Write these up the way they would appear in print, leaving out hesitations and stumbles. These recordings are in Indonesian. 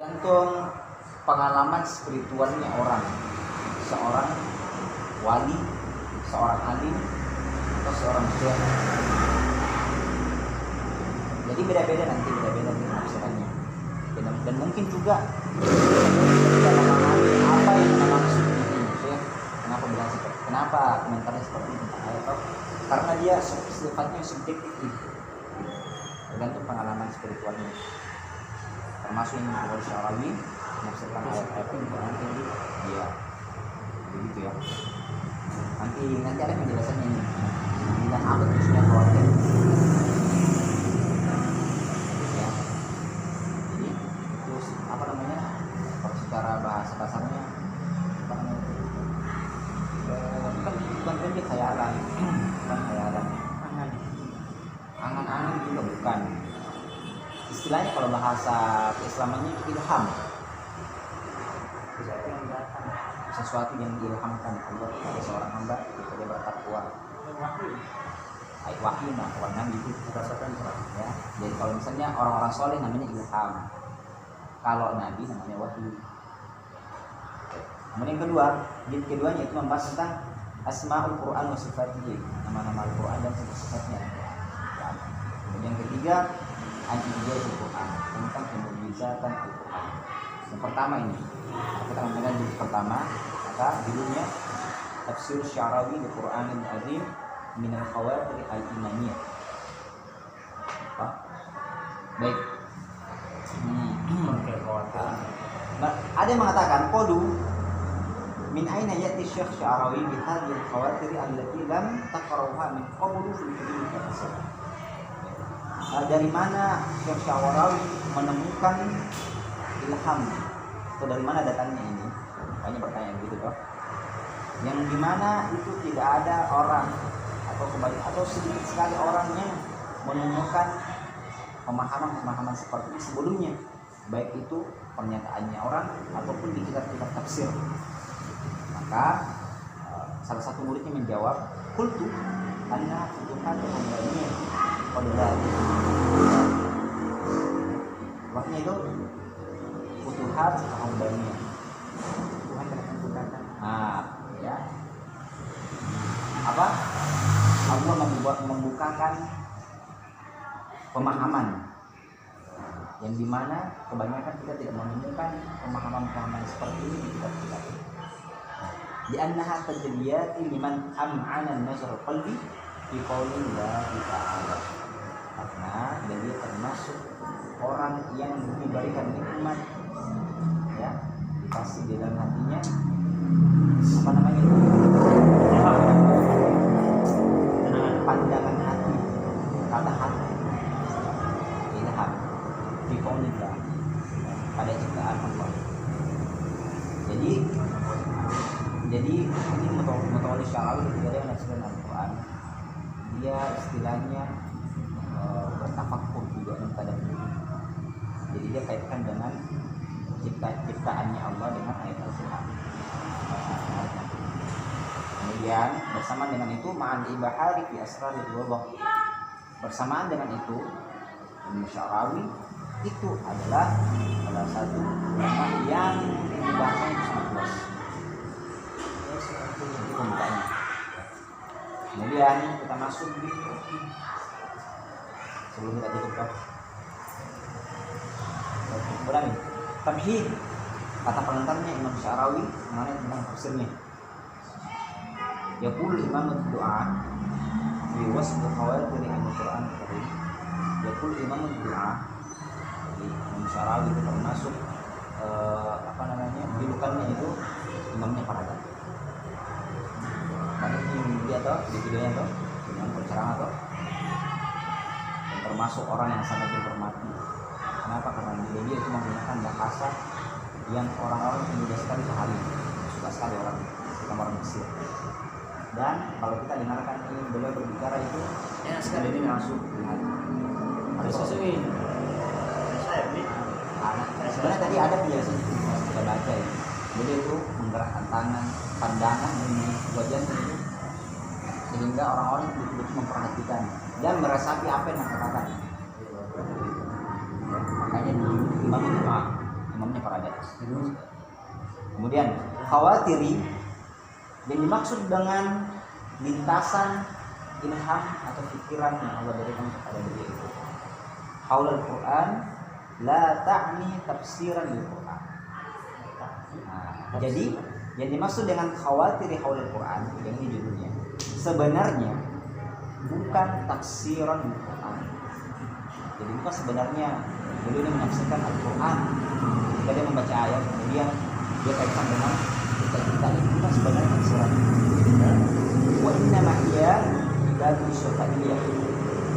Tergantung pengalaman spiritualnya orang, seorang wali, seorang alim, atau seorang syekh. Jadi beda-beda nanti penafsirannya. Dan mungkin juga kita memahami apa yang maksud ini, syekh. Kenapa komentarnya seperti ini tentang ayat? Karena dia sifatnya subjektif, tergantung pengalaman spiritualnya. Termasuk yang Imam Syarawi menafsirkan ayat-ayat ini nanti dia begitu ya. Nanti ada penjelasannya ini. Dan apa tujuannya khawatir? Ya. Jadi terus apa namanya? Kalau secara bahasa kasarnya bukan dia khayalan, bukan khayalan. Angan-angan juga bukan. Istilahnya kalau bahasa keislamannya ilham, sesuatu yang diilhamkan Allah kepada seorang hamba ketika dia bertakwa. Wahyu nah kawan gitu berdasarkan ya. Jadi kalau misalnya orang-orang soleh namanya ilham, kalau nabi namanya wahyu. Kemudian yang keduanya itu membahas tentang asmaul Quran wa sifatihi, nama-nama Al-Quran dan sifat-sifatnya. Kemudian yang ketiga al-ijazul Quran, tentang kemujizatan Al-Quran. Yang pertama ini kita akan juz pertama, maka judulnya Tafsir Syarawi Al-Quranil Azim min al-Khawatir al-Imaniyah. Baik. Ada yang mengatakan qadu min aina ya'ti Syekh Syarawi bi hadhihi al-khawatir allati lam taqra'uha min qablu fil ilmi al-asr. Dari mana Syekh Syarawi menemukan ilham, atau dari mana datangnya ini? Banyak pertanyaan gitu toh. Yang dimana itu tidak ada orang atau sedikit sekali orangnya menemukan pemahaman seperti ini sebelumnya, baik itu pernyataannya orang ataupun di kitab-kitab tafsir. Maka salah satu muridnya menjawab, qultu anna futuhat umumiyah qadari. Waktunya itu futuhat umumiyah. Tuhan telah ya. Apa? Allah membukakan pemahaman yang dimana kebanyakan kita tidak menemukan pemahaman seperti ini di kitab-kitab. Di annaha tajriyati liman am'ana an-nazar qalbi fi qaulillahi ta'ala. Karena dia termasuk orang yang diberikan nikmat ya, dikasih di dalam hatinya apa namanya itu? Pandangan hati, kata hati, ilham fi qaulillah, pada ciptaan Allah. Jadi ini mutawalli Syarawi ketika dia menafsirkan Al-Quran, dia istilahnya bertafakkur juga kepada diri. Jadi dia kaitkan dengan ciptaannya Allah dengan ayat Al-Quran. Kemudian bersamaan dengan itu ma'al ibahari fi asraril wadah. Bersamaan dengan itu Imam Syarawi itu adalah salah satu ulama yang bahasanya sangat luas. Itu pembukanya. Kemudian kita masuk di sebelum kita tutup berani tamhid, kata pengantarnya Imam Syarawi mengenai tentang tafsirnya. Yaqul Imam ad-Du'a fi wasf khawatir al-Quran Karim. Yaqul Imam ad-Du'a, Imam Syarawi itu termasuk julukannya itu imamnya paragat. Pada ini dia toh di videonya toh yang berceramah toh, dan termasuk orang yang sangat dihormati. Kenapa? Karena dia itu menggunakan bahasa yang orang-orang mudah sekali pahami, suka sekali orang Mesir. Dan kalau kita dengarkan ini beliau berbicara itu ya sekali ini masuk di hati. Ada sesuatu sebenarnya tadi ada penjelasan itu kita baca ya. Beliau itu menggerakkan tangan, pandangan ini wajah itu sehingga orang-orang betul-betul memperhatikan dan meresapi apa yang dikatakan. Ya, makanya di Imam Doa imamnya Faraday. Kemudian khawatiri yang dimaksud dengan lintasan ilham atau pikiran yang Allah berikan kepada beliau itu haulal Quran la ta'ni tafsiran lil Quran. Jadi yang dimaksud dengan khawatiri haulal Quran, yang ini judulnya, sebenarnya bukan tafsiran lil Quran. Jadi bukan sebenarnya beliau ini menafsirkan Al-Quran ketika dia membaca ayat kemudian dia kaitkan dengan kita itu bukan sebenarnya tafsiran. Wa inna ma hiya ibadu syafa'iyah,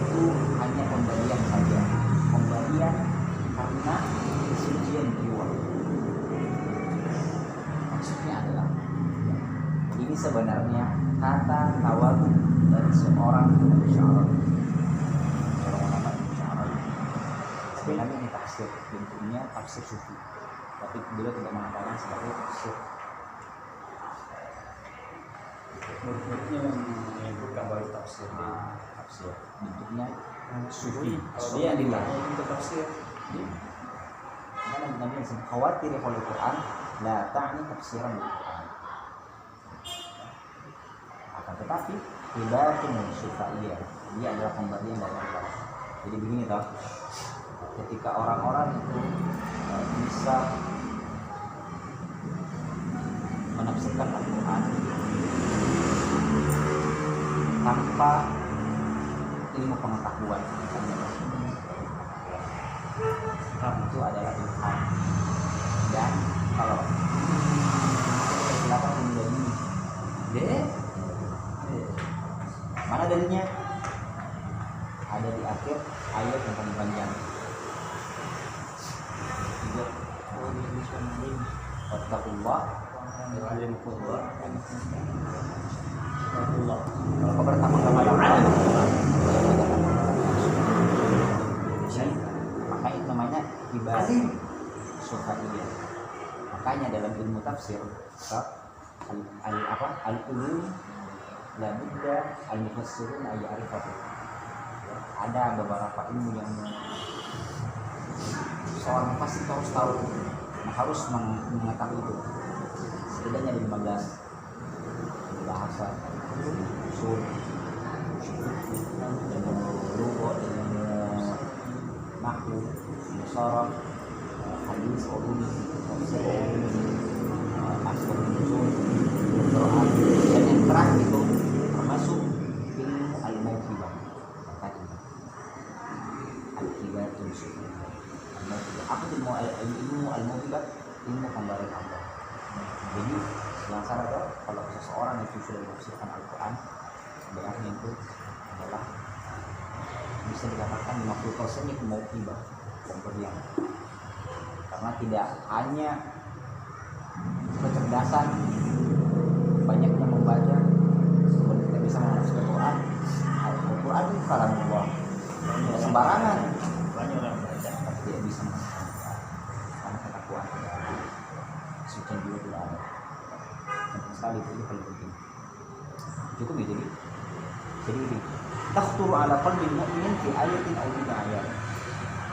itu hanya pemberian saja, pemberian karena kesucian jiwa. Maksudnya adalah ini sebenarnya kata tawadhu dari seorang syarawi. Seorang ulama syarawi. Sebenarnya ini tafsir, bentuknya tafsir sufi, tapi beliau tidak mengatakan sebagai tafsir. Bentuknya menyebutkan baru tafsir. Tafsir bentuknya sufi. Kalau Dia yang bilang itu tafsir. karena Nabi yang khawatir oleh Quran la ta'ni tafsiran Al-Quran. Akan tetapi hibatun syifa'iyah, dia adalah pemberian dari Allah. Jadi begini toh, ketika orang-orang itu bisa menafsirkan Al-Quran tanpa ilmu pengetahuan, itu adalah ilham. Dan kalau silakan ini deh, mana dalilnya? Ada di akhir ayat yang paling panjang. Wattaqullah kalau kau bertakwa kepada Allah, maka itu namanya ibadah syafa'iyah. Makanya dalam ilmu tafsir al-ulum la budda al-mufassirun ay ya'rifatu. Ada beberapa ilmu yang seorang pasti harus tahu, harus mengetahui itu. Setidaknya ada 15 bahasa, usul, lugha, nahwu, musharraf, hadis, ulum, tafsir, asbab nuzul, Quran, dan yang terakhir itu termasuk ilmu al-mauhibah. Al-hibatun syukur. Apa itu ilmu al-mauhibah? Ilmu pemberian Allah. Jadi yang salah kalau seseorang itu sudah menafsirkan Al-Quran, sebenarnya itu adalah bisa dikatakan 50% itu mauhibah, pemberian. Karena tidak hanya kecerdasan, banyaknya membaca, kemudian kita bisa menafsirkan Al-Quran. Al-Quran itu kalamullah, tidak sembarangan. Banyak orang baca Tapi tidak bisa menafsirkan Al-Quran karena ketakwaan tidak ada, suci juga tidak ada. Penting sekali itu paling penting. Cukup ya jadi takhturu ala qalbi mu'min fi ayatin aw bi ayat.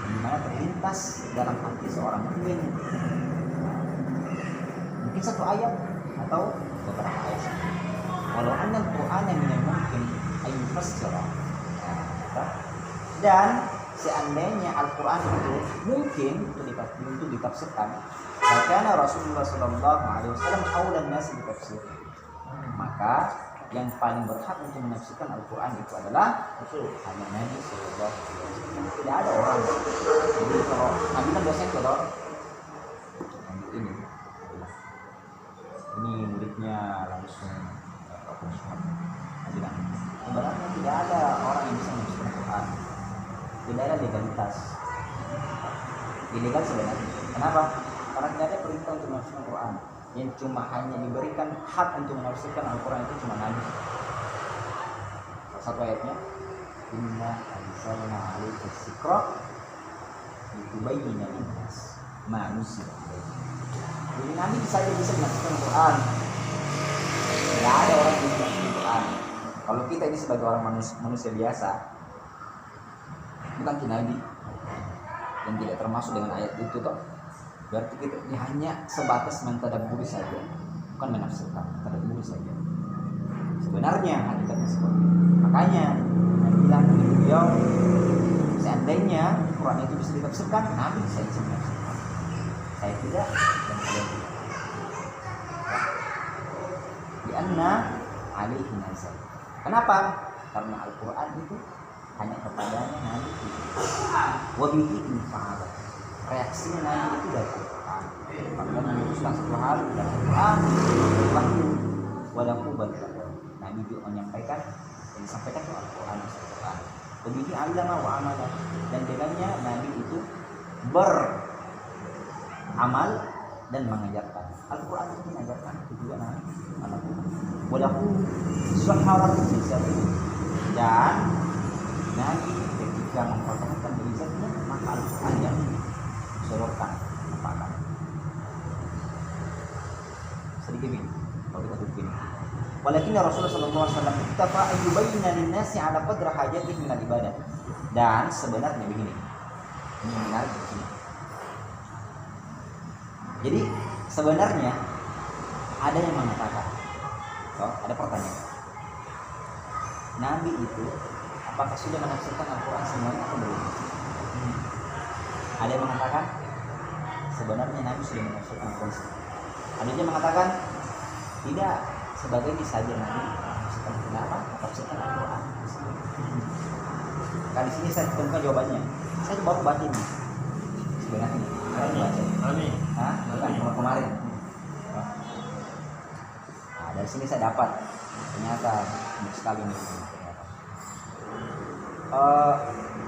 Di mana terlintas dalam hati seorang mukmin mungkin satu ayat atau beberapa ayat. Walau anna al-Qur'ana min al-mumkin ay yufassira. Dan seandainya Al-Quran itu mungkin untuk ditafsirkan, karena Rasulullah SAW awlan nas ditafsir, maka yang paling berhak untuk menafsirkan Al-Quran itu adalah hanya Nabi SAW. Tidak ada orang. Jadi kalau Nabi kan dosen kalau ini muridnya langsung Nabi bilang, sebenarnya tidak ada orang yang bisa menafsirkan Al-Quran. Tidak ada legalitas. Ilegal sebenarnya. Kenapa? Karena tidak ada perintah untuk menafsirkan Al-Quran. Yang cuma hanya diberikan hak untuk menafsirkan Al-Quran itu cuma Nabi. Salah satu ayatnya, Inna anzalna 'alaika dzikra litubayyina lin-nas ma nuzila ilaihim. Jadi Nabi saja bisa menafsirkan Al-Quran. Tidak ada orang yang bisa menafsirkan Al-Quran. Kalau kita ini sebagai orang manusia biasa, bukan Nabi yang tidak termasuk dengan ayat itu toh, Berarti kita ini hanya sebatas mentadabburi saja, bukan menafsirkan, tadabburi saja. Sebenarnya hakikatnya seperti itu. Makanya yang bilang beliau, seandainya Quran itu bisa ditafsirkan, Nabi saya bisa menafsirkan. Saya tidak dan kalian tidak. Karena alaihi nazar. Kenapa? Karena Al-Quran itu hanya kepadanya Nabi itu. Wabihi infa'alah. Reaksinya Nabi itu dari Al-Quran. Maka memutuskan satu hal dari Al-Quran, walahu balik. Nabi juga menyampaikan yang disampaikan itu Al-Quran. Wabihi allama wa amalah. Dan dengannya Nabi itu beramal dan mengajarkan. Al-Quran itu mengajarkan, itu juga Nabi. Walahu sahharat rizat. Dan Nabi ketika mempertahankan rizatnya, maka Al-Quran yang disorotkan kepada sedikit ini. Kalau kita tutup ini. Walakin Rasulullah SAW iktafa ayyubayyina lin-nasi ala qadra hajatihim min al-ibadah. Dan sebenarnya begini. Ini menarik di sini. Jadi sebenarnya ada yang mengatakan, ada pertanyaan. Nabi itu apakah sudah menafsirkan Al-Quran semuanya atau belum? Ada yang mengatakan sebenarnya Nabi sudah menafsirkan Al-Quran. Ada yang mengatakan tidak, sebagai saja Nabi menafsirkan. Kenapa? Menafsirkan Al-Quran. Nah, di sini saya temukan jawabannya. Saya baru baca ini. Sebenarnya saya baca. Hah? Bukan kemarin. Nah, dari sini saya dapat ternyata banyak sekali nih.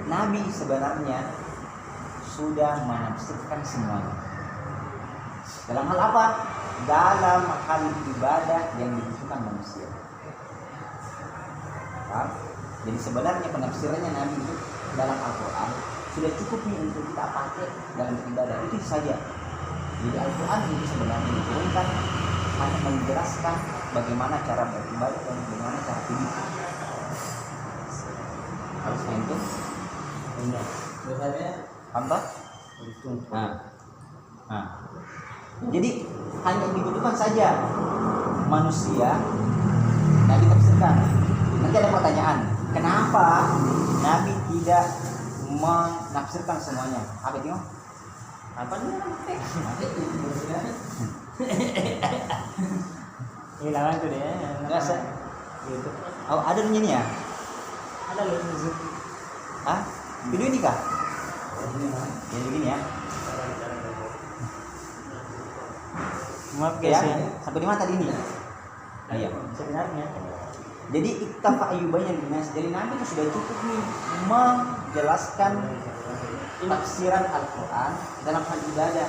Nabi sebenarnya sudah menafsirkan semuanya. Dalam hal apa? Dalam hal ibadah yang dibutuhkan manusia. Paham? Jadi sebenarnya penafsirannya Nabi itu dalam Al-Quran sudah cukup nih untuk kita pakai dalam ibadah, itu saja. Jadi Al-Quran itu sebenarnya diturunkan hanya menjelaskan bagaimana cara beribadah dan bagaimana cara hidup. Harus itu. Tambah. Nah. Jadi hanya dibutuhkan saja manusia Nabi tafsirkan. Nanti ada pertanyaan, kenapa Nabi tidak menafsirkan semuanya? Apa itu? Apa dia? Hilangan tuh deh. Enggak sih. Oh, ada di sini ya? Ada loh. Hah? Video ini kah? Yang begini ya. Maaf Ya, guys ya. sampai di mana tadi ini? Oh, iya. Sebenarnya Jadi iktafa ayyubayyan linnas. Jadi Nabi itu sudah cukup nih menjelaskan tafsiran Al-Quran dalam hal ibadah.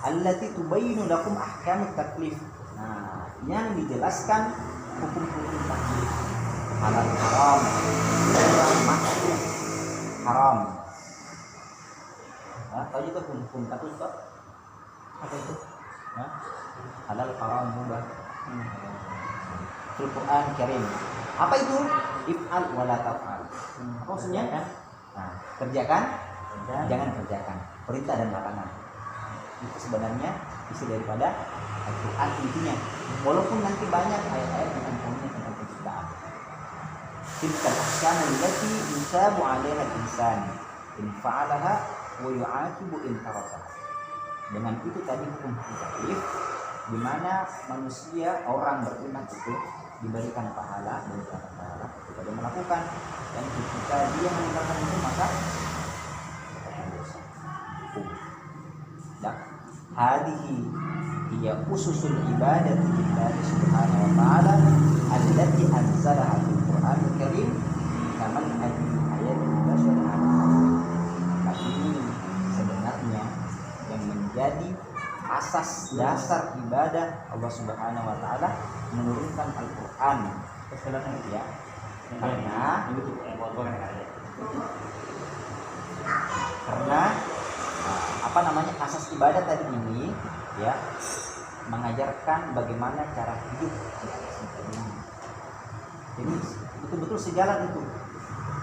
Allati tubayyinu lakum ahkamut taklif. Nah, yang dijelaskan hukum-hukum taklif. Halal haram, makruh, haram. Tahu itu hukum taklif tak? Apa itu? Halal haram mubah. Al-Quran Karim. Apa itu? If'al wala taf'al. Apa maksudnya? Nah, kerjakan, jangan kerjakan. Perintah dan larangan. Itu sebenarnya isi daripada Al-Quran intinya. Walaupun nanti banyak ayat-ayat tentang penciptaan. Tilka al-ahkam allati yusabu 'alaiha al-insan in fa'alaha wa yu'aqibu in tarakaha. Dengan itu tadi hukum taklif, di mana manusia orang beriman itu diberikan pahala dan pahala ketika dia melakukan, dan ketika dia meninggalkan itu maka dosa. Dan hadhihi hiya ususul ibadati lillahi subhanahu wa ta'ala allati anzalaha fil Qur'anil Karim kaman ayat 11. Ini sebenarnya yang menjadi asas dasar ibadah Allah Subhanahu wa taala menurunkan Al-Qur'an. Ya. Karena apa namanya, asas ibadah tadi ini ya mengajarkan bagaimana cara hidup. Jadi betul-betul sejalan itu.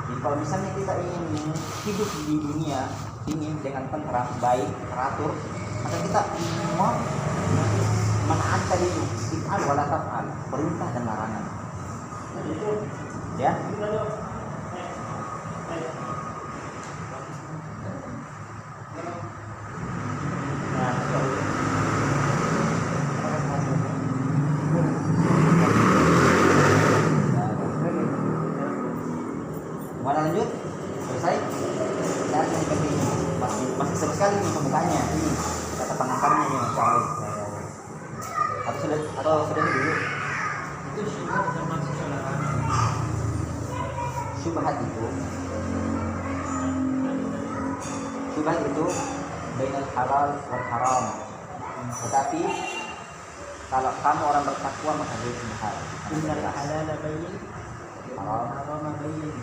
Jadi kalau misalnya kita ingin hidup di dunia ingin dengan tentram, baik, teratur, maka kita menaati itu if'al wala taf'al, perintah dan larangan. Ya. Mana lanjut? Selesai? Dan masih seru sekali nih pembukanya. Ini kata pengantarnya nih Mas Charles. Atau sudah dulu? Itu syubhat termasuk larangan. Syubhat itu bainal halal wal haram. Tetapi kalau kamu orang bertakwa maka dia syubhat. Innal halala bayyin, Haram. harama bayyin.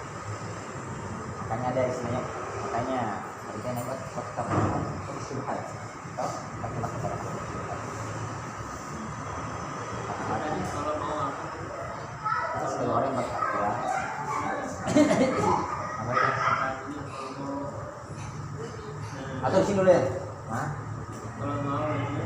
Makanya ada istilahnya, makanya kita dapat fakta syubhat. Tapi kepada syubhat. Tadi kalau mau apa? Kita sebagai orang yang bertakwa. Atau di sini dulu ya? Hah? Kalau mau ini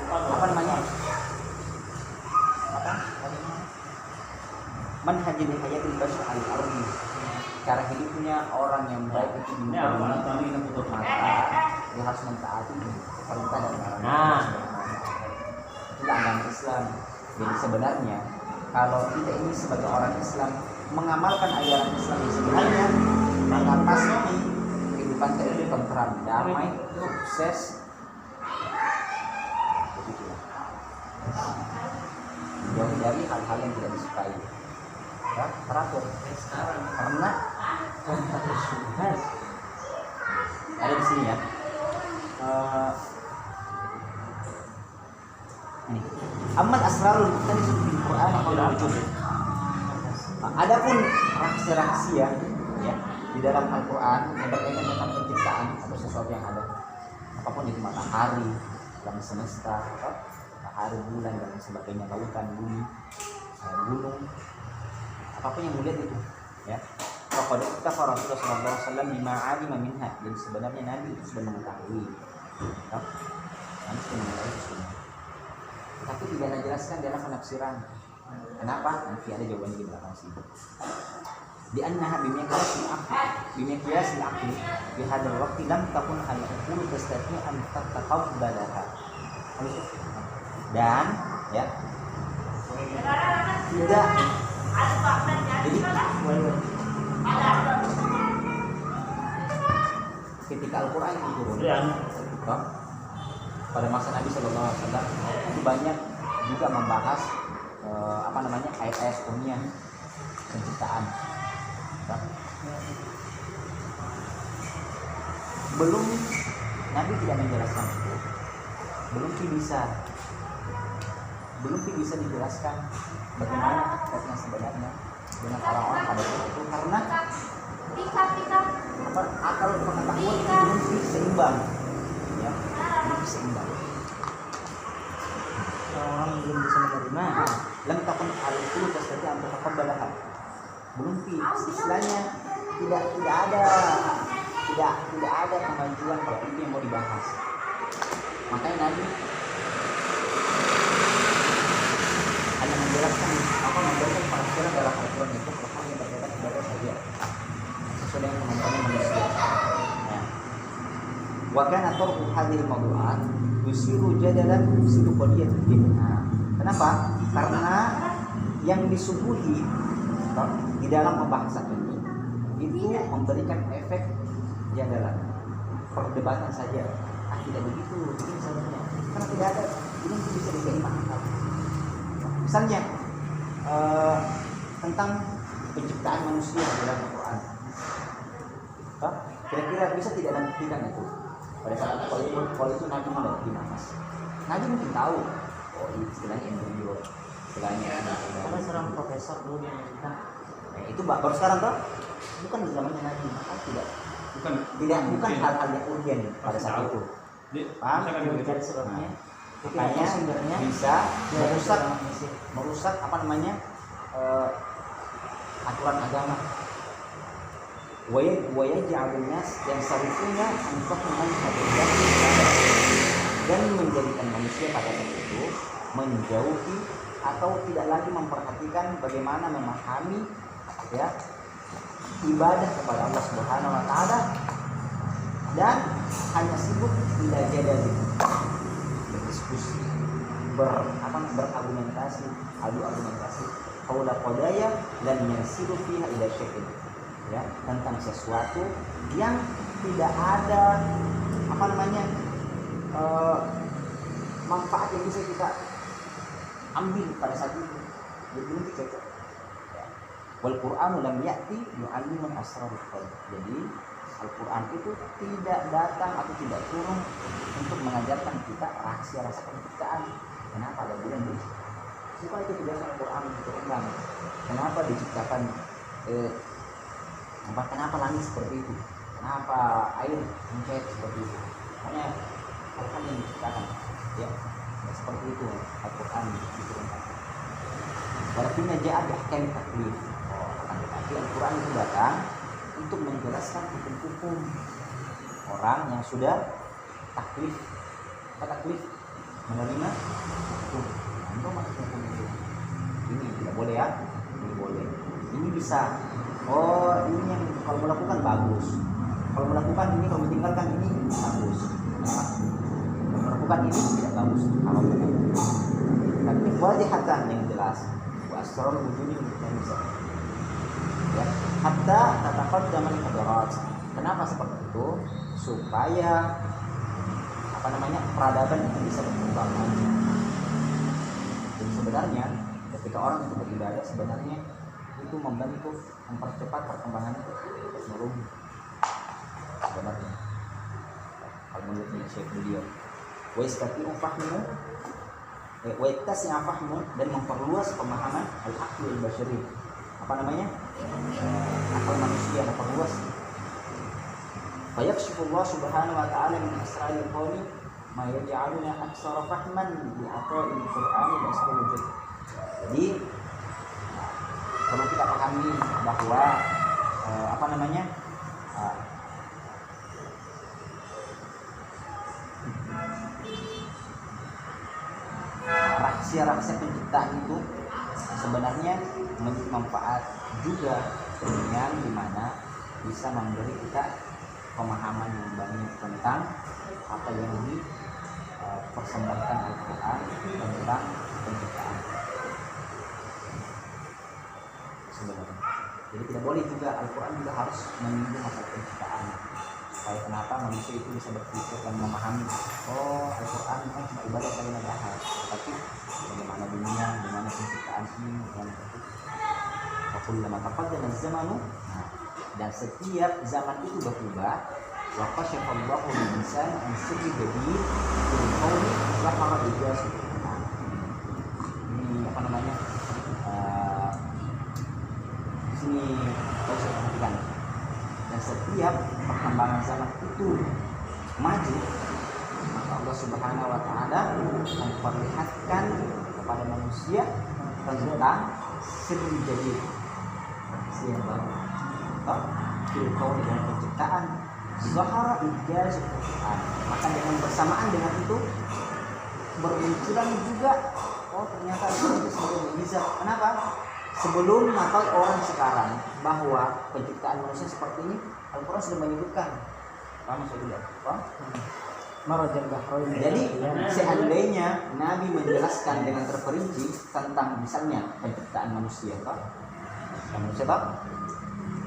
Apa namanya? Apa? Manhajul hayatul bashar al-ardi. Cara hidupnya orang yang baik itu di muka bumi, maka dia harus mentaati perintah dan larangan. Itulah agama Islam. Jadi sebenarnya kalau kita ini sebagai orang Islam mengamalkan ajaran Islam yang sebenarnya, maka pasti kehidupan kita ini tentram, damai, sukses. Begitulah. Jauh dari hal-hal yang tidak disukai. Ya, teratur. sekarang Karena ada di sini ya. Ini. Amal asrarul mukhtalif fil Quran qaulul wujud. Adapun rahasia-rahasia ya di dalam Al-Qur'an yang berkaitan tentang penciptaan atau sesuatu yang ada. Apapun itu matahari, alam semesta, matahari, bulan dan sebagainya, lautan, bumi, gunung, apapun yang mulia itu ya. Faqad ittafa Rasulullah sallallahu alaihi wasallam bima 'alima minha. Jadi sebenarnya Nabi itu sudah mengetahui. Ya. Nabi sudah mengetahui itu semua. Tapi tidak dijelaskan dalam penafsiran. Kenapa? Nanti ada jawabannya di belakang sini. Di annaha bimiqyasil aqli fi hadzal waqti lam takun al-uqul tastati an tataqabbalaha. Dan ya tidak jadi ketika Al-Quran itu turun pada masa Nabi Sallallahu Alaihi Wasallam itu banyak juga membahas ayat-ayat ilmiah penciptaan. Belum Nabi tidak menjelaskan itu, belum bisa dijelaskan bagaimana hakikatnya sebenarnya dengan orang-orang pada saat itu, karena akal pengetahuan itu belum seimbang, ya, belum seimbang. orang belum bisa menerima. Lam takun al-qulu tastati an tataqabbalaha. Belum istilahnya tidak ada kemajuan kalau itu yang mau dibahas. Makanya Nabi hanya menjelaskan memberikan penafsiran dalam Al-Quran itu hal yang berkaitan ibadah saja sesuai dengan kemampuan manusia. Ya. Wa kana tarku hadhil mawdu'at yusiru jadalan yusiru qadiyatul jinah. Kenapa? Karena yang disuguhi di dalam pembahasan ini itu memberikan efek jadalan, perdebatan saja. Tidak begitu, ini sebenarnya karena tidak ada ini bisa diterima akal. Misalnya tentang penciptaan manusia dalam Al-Quran, kira-kira bisa tidak membuktikan itu pada saat kalau itu Nabi tidak dibahas. Nabi mungkin tahu, oh ini istilahnya embrio, istilahnya Karena seorang profesor dulu yang kita itu baru sekarang toh, bukan di zamannya Nabi, maka bukan hal-hal yang urgen pada saat itu. Paham? mencari sebabnya. makanya sumbernya bisa merusak Mesir. merusak apa namanya aturan agama. Wayaj'alun nas yang sarifuna anfaqan dan menjadikan manusia pada saat itu menjauhi atau tidak lagi memperhatikan bagaimana memahami ya ibadah kepada Allah Subhanahu wa taala dan hanya sibuk tidak jadi berdiskusi berargumentasi adu argumentasi qaula qadaya dan yansiru fiha ila syai'in ya tentang sesuatu yang tidak ada apa namanya manfaat yang bisa kita ambil pada saat itu. Jadi nanti cocok. Wal Qur'anu lam ya'ti yu'allimun asrarul qalb. Jadi Al-Quran itu tidak datang atau tidak turun untuk mengajarkan kita rahasia-rahasia penciptaan. Kenapa ada bulan ini? Supaya itu tidak Al-Quran terulang. Kenapa diciptakan kenapa langit seperti itu? Kenapa air mencair seperti itu? Hanya Al-Quran yang diciptakan. Ya, seperti itu Al-Quran diturunkan. Berarti naja'ah ahkam taklif. Akan tetapi Al-Quran itu datang untuk menjelaskan hukum-hukum orang yang sudah taklif. Apa taklif? Menerima hukum. Itu maksudnya hukum itu. Ini tidak boleh ya. Ini boleh. Ini bisa. Oh, ini yang kalau melakukan bagus. Kalau melakukan ini, kalau meninggalkan ini bagus. Kalau melakukan ini tidak bagus. Kalau taklif wadihatan yang jelas. Wa asrarul wujudi yang bisa. Ya, hatta tataqaddamal hadarat. Kenapa seperti itu? Supaya apa namanya? Peradaban itu bisa berkembang maju. Dan sebenarnya ketika orang itu beribadah sebenarnya itu membantu mempercepat perkembangan teknologi. Sebenarnya kalau menurut Syekh beliau, wa istati'u fahmu wa ittasi'a fahmu dan memperluas pemahaman al-aqli al-basyari. Apa namanya? Akal manusia memperluas. Fayakshifu Allah Subhanahu wa ta'ala min asraril qawli ma yaj'aluna aktsara fahman bi aqwalil Qur'ani wa asrarul wujud. Jadi perlu kita pahami bahwa apa namanya? Rahasia-rahasia penciptaan itu sebenarnya memiliki manfaat juga dengan dimana bisa memberi kita pemahaman yang banyak tentang apa yang dipersembahkan Al-Quran tentang penciptaan sebenarnya. Jadi tidak boleh juga Al-Quran juga harus menyinggung masalah penciptaan. Supaya kenapa manusia itu bisa berpikir dan memahami, oh Al-Quran bukan cuma ibadah kali bahas, tapi bagaimana dunia, bagaimana penciptaan ini, bagaimana itu. Fakullama taqaddama az-zamanu, dan setiap zaman itu berubah. Wa qasyafallahu lil-insani an sirri jadid bil qawli zahara ijazu. Ini apa namanya? Sini harus perhatikan. Dan setiap perkembangan zaman itu maju, maka Allah Subhanahu wa taala memperlihatkan kepada manusia tentang sirri jadid, yang baru. Filkau dengan penciptaan zahara ijaz Quran. Maka dengan bersamaan dengan itu bermunculan juga ternyata itu sebagai mukjizat. Kenapa? Sebelum mengetahui orang sekarang bahwa penciptaan manusia seperti ini, Al-Quran sudah menyebutkan. Paham sudah? Paham? Marajal bahrain. Jadi seandainya Nabi menjelaskan dengan terperinci tentang misalnya penciptaan manusia,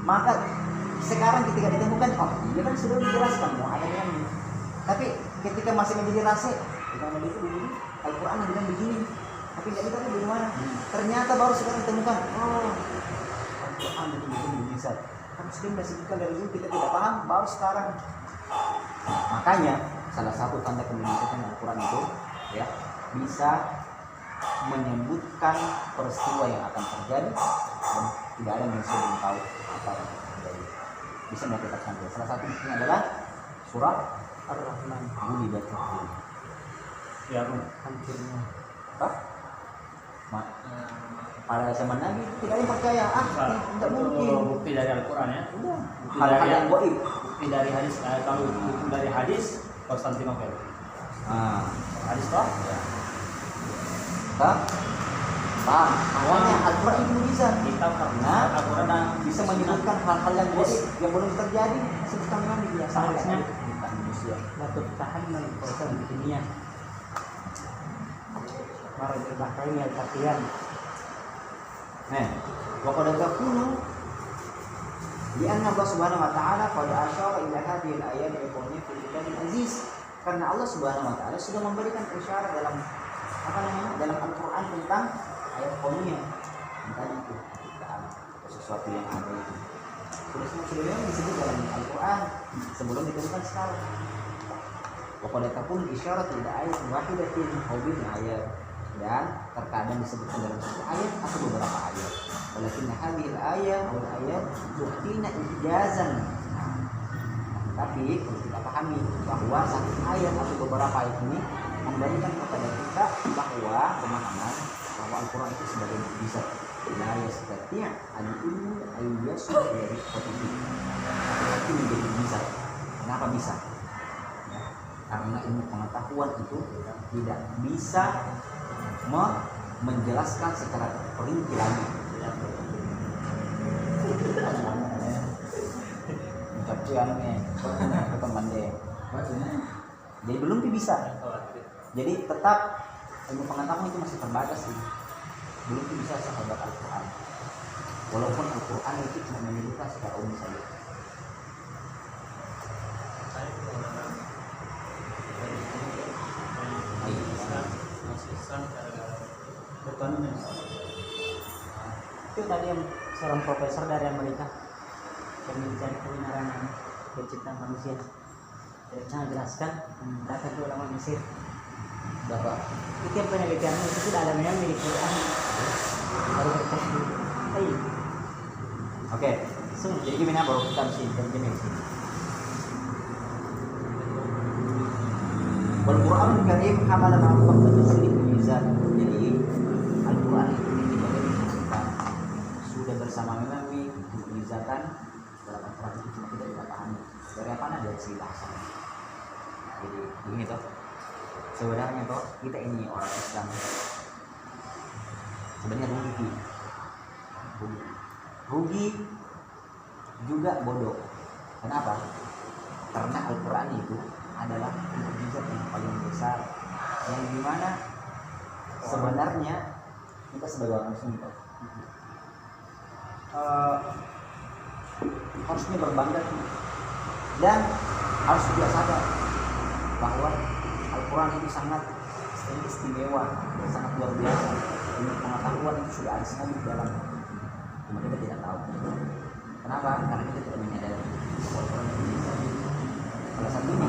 maka sekarang ketika ditemukan, oh dia kan sudah dijelaskan mau adanya ini. Tapi ketika masih menjadi rahasia, bagaimana itu begini? Al-Quran bilang begini, tapi nggak ditahu dari mana. Ternyata baru sekarang ditemukan, oh Al-Quran begini bisa. Kan sudah disebutkan dari dulu kita tidak paham, baru sekarang. Makanya salah satu tanda kemuliaan Al-Quran itu ya bisa menyebutkan peristiwa yang akan terjadi dan tidak ada manusia yang tahu apa yang terjadi. Bisa mendapatkan salah satunya adalah surah Ar-Rahman. Ya, Bung. hancurnya. Apa? Para zaman Nabi tidak ada yang percaya. Tidak mungkin. Bukti dari Al-Quran ya. Udah. Bukti Hal-hal dari yang goib. bukti dari hadis. Kalau bukti dari hadis Konstantinopel. Hadis toh? Ya. Paham? Awalnya Al-Quran itu bisa. Kita karena Al-Quran Bisa menyebutkan hal-hal yang goib yang belum terjadi sebutkan Nabi biasa. Seharusnya Bukan manusia. Latuk tahan mengikuti di dunia. Marajal bahrain yaltaqiyan. Nah, wa qad takunu li anna Allah Subhanahu wa taala qad asyara ila hadhihi al-ayat al-kauniyah fil kitabil aziz. Karena Allah Subhanahu wa taala sudah memberikan isyarat dalam dalam Al-Qur'an tentang ayat kauniyah. Tentang itu ciptaan sesuatu yang ada itu. Sudah disebut dalam Al-Qur'an sebelum ditentukan sekarang. Wa qad takunu isyarat ila ayat wahidatin aw bil ayat. Dan terkadang disebutkan dalam satu ayat atau beberapa ayat. Walakin hadhil ayat atau ayat tu'tina ijazan. Tapi perlu kita pahami bahwa satu ayat atau beberapa ayat ini memberikan kepada kita bahwa pemahaman bahwa Al-Quran itu sebagai mukjizat. La yastati' al-ilmu ayyasul dari qat'i. Itu menjadi mukjizat. Kenapa bisa? Ya, karena ilmu pengetahuan itu tidak bisa menjelaskan secara perinci lagi. Jadi belum bisa. Jadi tetap ilmu pengetahuan itu masih terbatas sih. Belum bisa sahabat Al-Quran. Walaupun Al-Quran itu cuma menyebutkan secara umum saja. Itu tadi yang seorang profesor dari Amerika penelitian kebenaran penciptaan manusia. Dia menjelaskan data ulama Mesir. Bapak, Itu yang penelitian itu sudah ada memang di Quran. Baru bertemu. Oke. Jadi gimana baru kita mesti terjemah sini. Al-Quran Karim hamala ma'rufah tafsir mizan. Jadi Al-Quran itu sudah bersama memang mizatan dalam Al-Quran itu cuma tidak kita pahami. Dari apa? Dari segi bahasa. Jadi begini toh. Sebenarnya toh kita ini orang Islam sebenarnya rugi juga bodoh. Kenapa? Karena Al-Quran itu adalah mukjizat yang paling besar yang dimana sebenarnya kita sebagai orang Muslim harusnya berbangga dan harus juga sadar bahwa Al-Quran itu sangat istimewa, sangat luar biasa. Ilmu pengetahuan itu sudah ada sekali di dalam, cuma kita tidak tahu. Kenapa? Karena kita tidak menyadari bahwa Al-Quran itu bisa. Salah satunya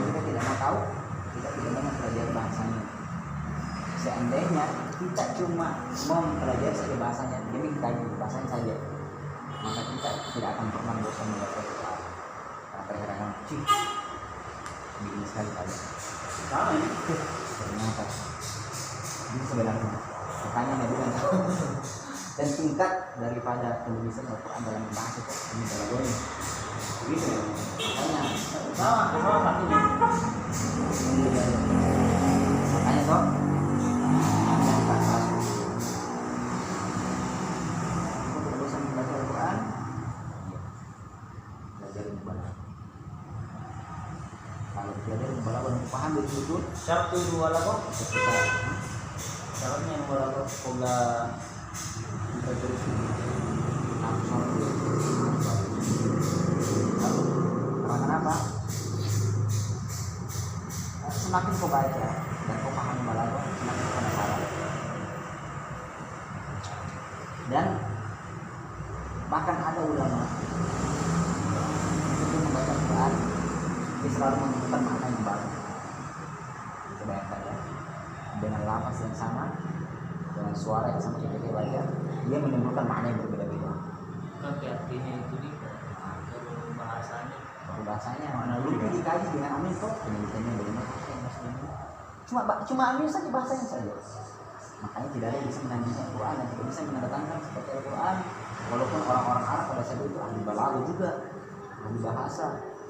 kita tidak mau tahu, kita tidak mau mempelajari bahasanya. Seandainya kita cuma mau mempelajari saja bahasanya, jadi kita bahasanya saja, maka kita tidak akan pernah bosan membaca Al-Quran. Karena terkadang begini sekali tadi. Sama ini. Ternyata ini sebenarnya pertanyaan bukan dan tingkat daripada penulisan Al-Quran dalam bahasa ini adalah boleh. Begitu ya. Makanya Sama satunya. Makanya toh untuk bosan membaca Al-Quran, belajar membaca. Kalau belajar membaca untuk paham betul-betul Syarat itu dua lagu. kita Syaratnya yang dua lagu. Pola karena kenapa? Semakin kau baca dan kau paham balaghah, semakin kau penasaran. Dan bahkan ada ulama itu membaca Quran, dia selalu menemukan makna yang baru. Kita bayangkan ya, dengan lafaz yang sama, dengan suara yang sama kita baca, dia menimbulkan makna yang berbeda-beda. kan artinya itu di bahasanya. Bahasanya mana lu dikaji dengan amin kok penelitiannya bagaimana? Cuma ambil saja bahasanya saja. Makanya tidak ada yang bisa menandingi Al-Quran dan tidak bisa menandatangani seperti Al-Quran. Walaupun orang-orang Arab pada saat itu ahli balaghah juga, ahli bahasa,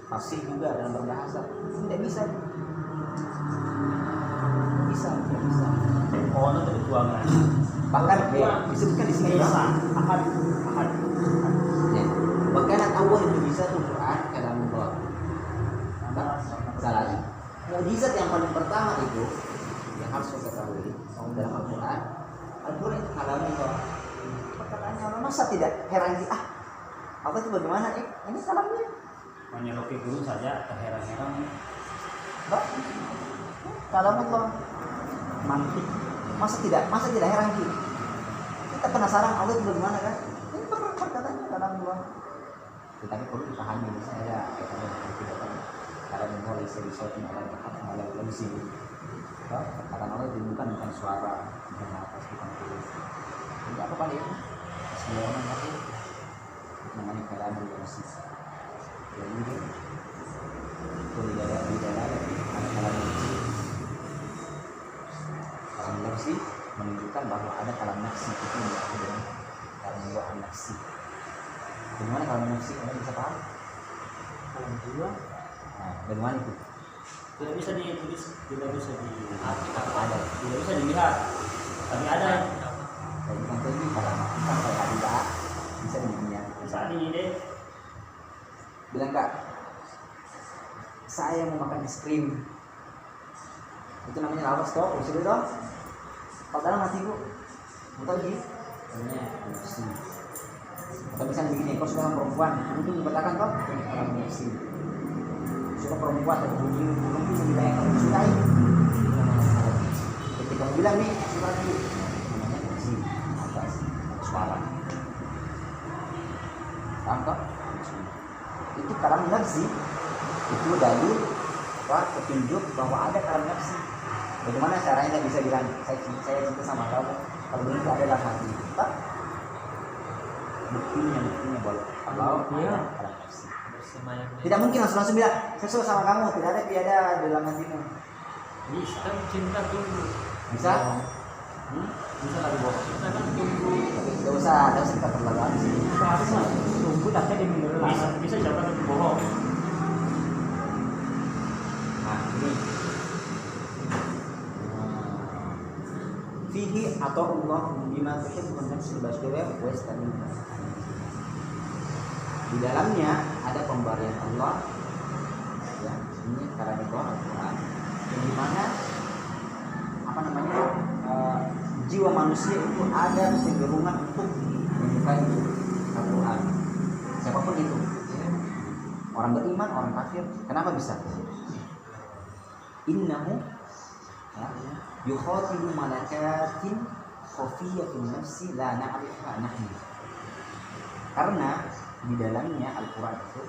fasih juga dalam berbahasa, tidak bisa. Tidak bisa. Oh, itu perjuangan. Bahkan ya, disebutkan di sini Bisa. Ahad. ya. Bahkan awal itu bisa tuh Quran kalam Allah. Salah. Mukjizat yang paling pertama itu yang harus kita ketahui dalam Al-Quran. Al-Quran itu kalam Allah. Perkataannya Allah, masa tidak heran sih? Apa itu bagaimana? Ini kalamnya. Hanya Rocky Guru saja terheran-heran. Kalam Allah. Mantik. Masa tidak heran sih? Kita penasaran Allah itu bagaimana kan? Ini perkataannya kalam Allah. Tetapi perlu dipahami saya tidak tahu. Kalau memulai seri shot malah langsung. Perkataan Allah itu bukan suara, bukan nafas, bukan tulis. Ini apa pada itu? Semua orang ngerti. Namanya kalam Allah. Jadi itu tidak ada kalam nafsi. Kalam nafsi menunjukkan bahwa ada kalam nafsi itu yang diartikan dengan kalam Allah nafsi. Bagaimana kalam nafsi? Anda bisa paham? Kalam jiwa. Nah, bagaimana itu? Tidak bisa ditulis, tidak bisa Ada. tidak bisa dilihat. Tapi ada. Jadi contoh ini kalau kan kalau ada bisa dilihat. Saat ini deh. Bilang Kak, saya mau makan es krim. Itu namanya lawas toh, usul toh. Kalau dalam hati bu, betul sih. Namanya nafsi. Atau misalnya begini, kalau sudah perempuan, itu mengatakan toh, kalau nafsi. Suka perempuan atau bunyi belum bisa yang kamu sukai. Ketika kamu bilang nih suka lagi, namanya nafsi atas suara. Paham toh? Itu kalam nafsi itu dalil petunjuk bahwa ada kalam nafsi. Bagaimana caranya kita bisa bilang saya cinta sama kamu kalau itu adalah hati kita? Buktinya bahwa Allah ada kalam nafsi. Tidak mungkin langsung bilang saya suka sama kamu, tidak ada dalam hatimu. Bisa cinta tunggu. Bisa? Bisa tapi bohong. Kita kan tunggu. Tidak usah kita terlalu di sini. Harus tunggu tapi di menurut Bisa jangan bohong. Nah ini fihi atau Allah bima tuhibbun nafsul basyriyah wa istamina. Di dalamnya ada pemberian Allah, ya ini karena itu Al-Quran, yang dimana jiwa manusia itu ada kecenderungan untuk menyukai Al-Quran, siapapun itu, orang beriman, orang kafir. Kenapa bisa? Innahu yukhatibu malakatin khafiyatun nafsi la na'rifuha nahnu. Karena di dalamnya Al-Quran itu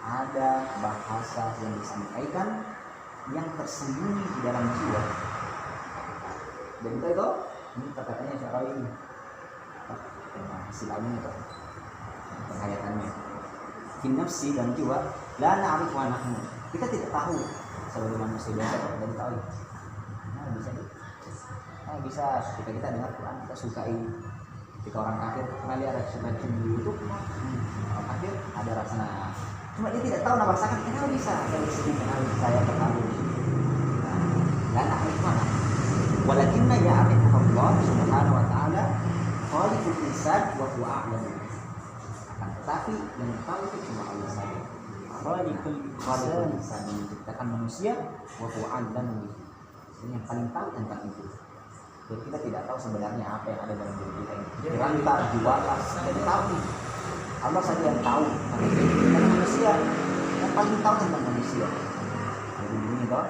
ada bahasa yang disampaikan yang tersembunyi di dalam jiwa. Dan itu ini kata-katanya Syarawi ini hasilnya itu penghayatannya fin nafsi dan jiwa la na'rifu nahnu. Kita tidak tahu sebagai manusia biasa dan tahu. Bisa ketika kita dengar Quran kita sukai. Ketika orang kafir kembali ada semacam itu orang kafir ada rasa cuma dia tidak tahu merasakan kenapa bisa dari segi kenal saya terlalu dan ahli mana walakinna ya'rifu Allah subhanahu wa ta'ala khaliqul insan wa huwa a'lam. Akan tetapi yang tahu itu cuma Allah saja. Khaliqul insan menciptakan manusia wa huwa a'lam. Ini yang paling tahu tentang itu. Jadi kita tidak tahu sebenarnya apa yang ada dalam diri kita ini. Ranta, jiwa, tidak tahu. Allah saja yang tahu. Karena manusia yang paling tahu tentang manusia. Jadi ini toh,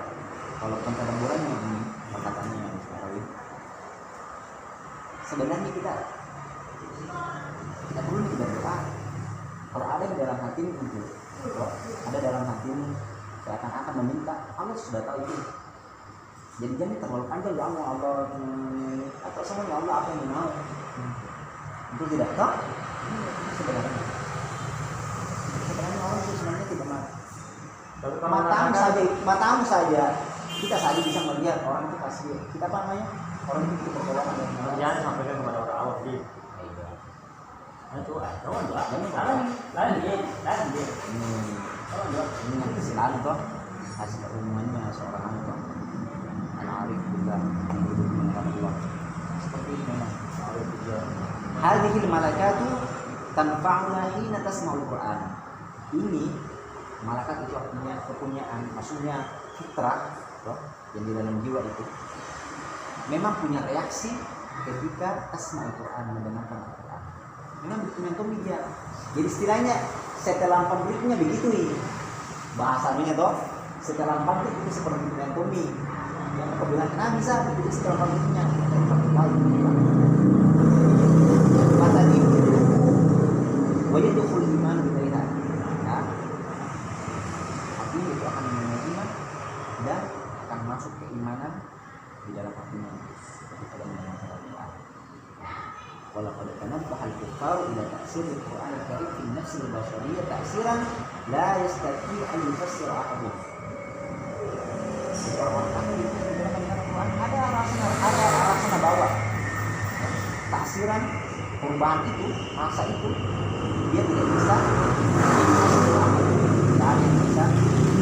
kalau pencabulannya ini perkataannya yang sekarang. Sebenarnya kita perlu berdoa. Kalau ada di dalam hati ini itu, ada dalam hati ini seakan-akan meminta, Allah sudah tahu itu. Jadi jangan terlalu panjang ya Allah atau semuanya Allah apa yang mau. Itu tidak tahu. Sebenarnya Allah itu sebenarnya tidak mau. Matamu saja Kita saja bisa melihat orang itu pasti kita apa namanya? Orang itu kita pertolongan dan Jangan sampaikan kepada orang awam di. Itu kawan dua. Lain dia. Kawan dua. Ini yang kesilapan toh hasil umumannya seorang itu anak arif juga yang hidup dengan Allah seperti ini memang arif juga. Hadhil malakatu tanfa'una hina tasma'ul Qur'an. Ini malaikat itu artinya kepunyaan, maksudnya fitrah toh, yang di dalam jiwa itu memang punya reaksi ketika tasma'ul Qur'an, mendengarkan Al-Qur'an. Memang berkomentar dia. Jadi istilahnya setelah pabriknya begitu nih. Bahasanya toh, setelah pabrik itu seperti komentomi. Yang aku bilang kenapa bisa begitu setelah pabriknya? Mata di wajah dukul iman bilaiha. Nah, artinya itu akan menerima dan akan masuk keimanan di dalam hatinya ketika mendengarkan Al-Qur'an. ولقد تنبه الكفار إلى تأثير القرآن الكريم في النفس البشرية تأثيرا لا يستطيع أن يفسر أحد. Orang kafir itu dalam mendengar Al-Quran ada rasa bawa taksiran perubahan itu, rasa itu dia tidak bisa tidak ada yang bisa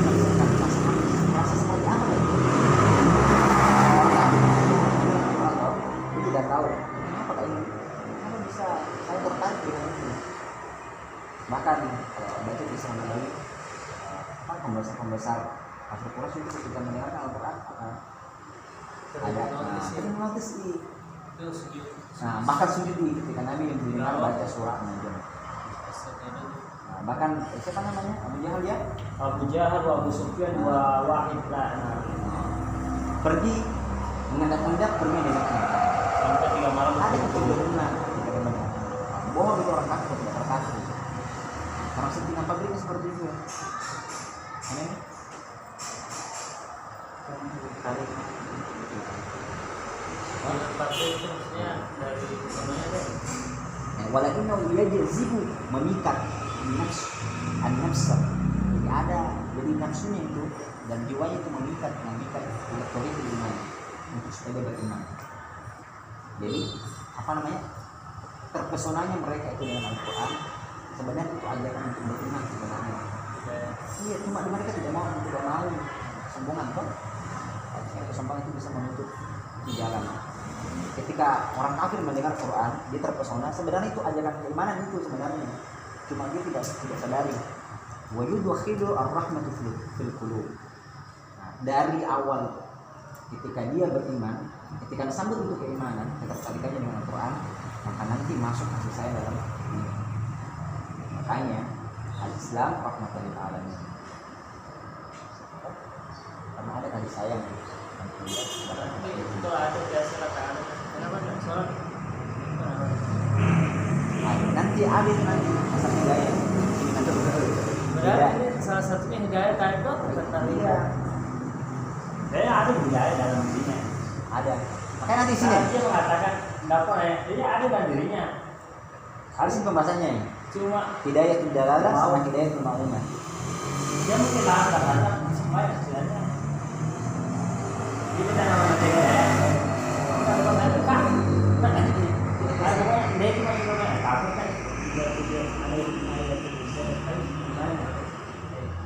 merasakan rasa seperti apa itu. Dia tidak tahu kenapa ini. Saya tertarik dengan itu. Bahkan kalau baca di sana lagi pembesar Kafir Quraisy itu ketika mendengarkan Al-Quran ada notis di. Nah, bahkan sujud ketika Nabi yang mendengar baca surah An-Najm. Nah, bahkan siapa namanya? Abu Jahal ya? Abu Jahal, Abu Sufyan, Wahid pergi mengendap-endap pergi dari sampai 3 malam ada keturunan. Bohong itu orang kafir tidak terkafir. Karena setengah pabriknya seperti itu ya. Aneh. Kali. pabrik itu maksudnya dari namanya deh. Walakinna yajibu memikat an-nafs. Jadi ada jadi nafsunya itu dan jiwanya itu memikat elektorik iman untuk supaya dia beriman. Jadi apa namanya? Terpesonanya mereka itu dengan Al-Quran sebenarnya itu ajakan untuk beriman sebenarnya. Iya, cuma mereka tidak mau sombongan kok. Kesombongan itu bisa menutup jalan. Ketika orang kafir mendengar Quran, dia terpesona. Sebenarnya itu ajakan keimanan itu sebenarnya. Cuma dia tidak sadari. Wa yudkhilu ar-rahmatu fil qulub. Nah, dari awal ketika dia beriman, ketika disambut untuk keimanan, ketertarikannya dengan Al-Quran, maka nanti masuk kasih sayang dalam ini. Makanya al-Islam rahmatan lil alamin. Karena ada kasih sayang. Itu ada biasa kan. Kenapa enggak sholat? Nanti ada nanti asal hidayah. Berarti salah satunya hidayah tadi itu tertarik. Kayaknya ada hidayah dalam dirinya. Ada. Makanya nanti sini. Dia mengatakan dapat dia ada dalam dirinya. Harus pembahasannya ini. Cuma Hidayah itu dalalah sama hidayah itu ma'unah. dia mungkin kata semua istilahnya. Kita nama materi ya. Kalau ada kan, ada dia cuma cuma takut kan juga ada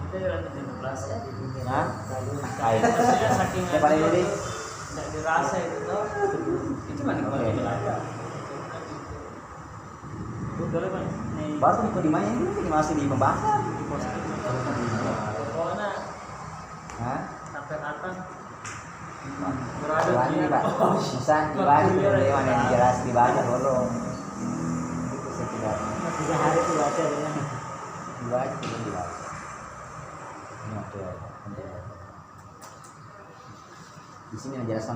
kita dalam 15 ya. Nah, Maksudnya saking yang paling ini tidak dirasa itu tuh itu mana kalau aja. Betul kan? baru di kedimanya ini masih di pembahasan. Pokoknya Hah? sampai atas Berada ini Pak. Bisa dibahas yang dijelas dibaca dulu. Itu setidaknya 3 hari dibaca dengan dibaca belum dibaca. Ini waktu ya. Di sini menjelaskan